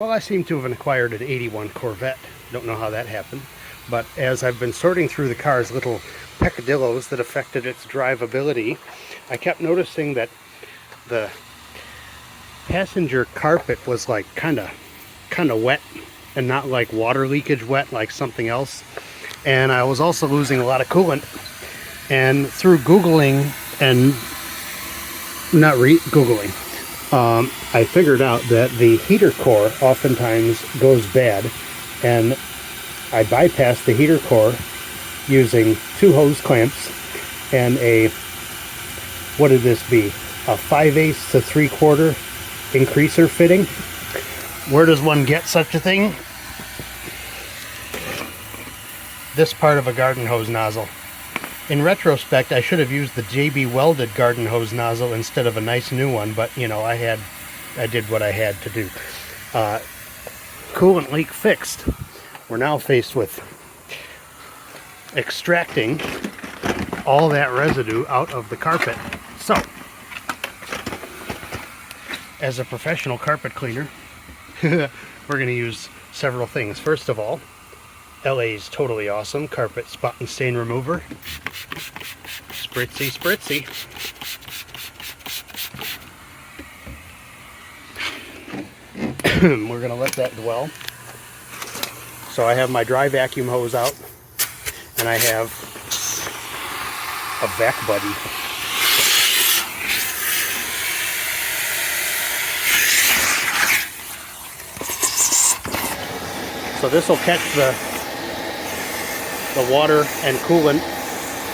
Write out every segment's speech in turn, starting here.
Well, I seem to have acquired an 81 Corvette. Don't know how that happened. But as I've been sorting through the car's little peccadillos that affected its drivability, I kept noticing that the passenger carpet was like kind of wet and not like water leakage wet like something else. And I was also losing a lot of coolant. And through Googling and not Googling, I figured out that the heater core oftentimes goes bad, and I bypassed the heater core using 2 hose clamps and a, what did this be, a 5/8 to 3/4 increaser fitting. Where does one get such a thing? This part of a garden hose nozzle. In retrospect, I should have used the JB welded garden hose nozzle instead of a nice new one, but you know, I did what I had to do. Coolant leak fixed. We're now faced with extracting all that residue out of the carpet. So, as a professional carpet cleaner, we're going to use several things. First of all, LA's Totally Awesome Carpet Spot and Stain Remover. Spritzy, spritzy. We're going to let that dwell. So I have my dry vacuum hose out, and I have a vac buddy. So this will catch the water and coolant,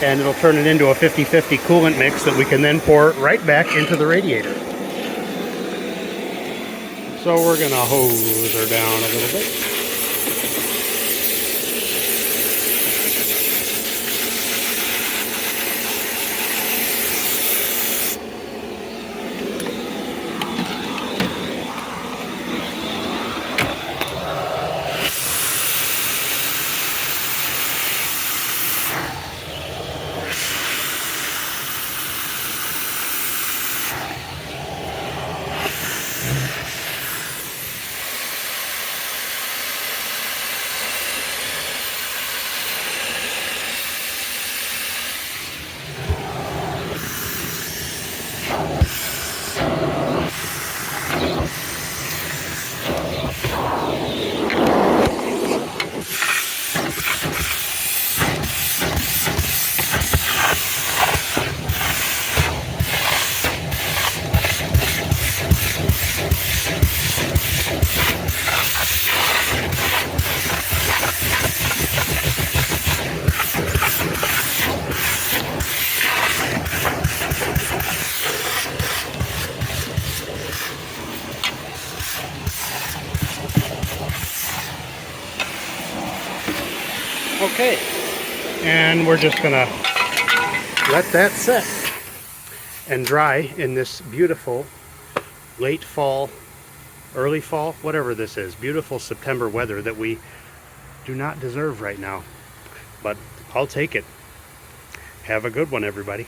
and it'll turn it into a 50-50 coolant mix that we can then pour right back into the radiator. So we're going to hose her down a little bit. Okay, and we're just gonna let that set and dry in this beautiful late fall, early fall, whatever this is, beautiful September weather that we do not deserve right now, but I'll take it. Have a good one, everybody.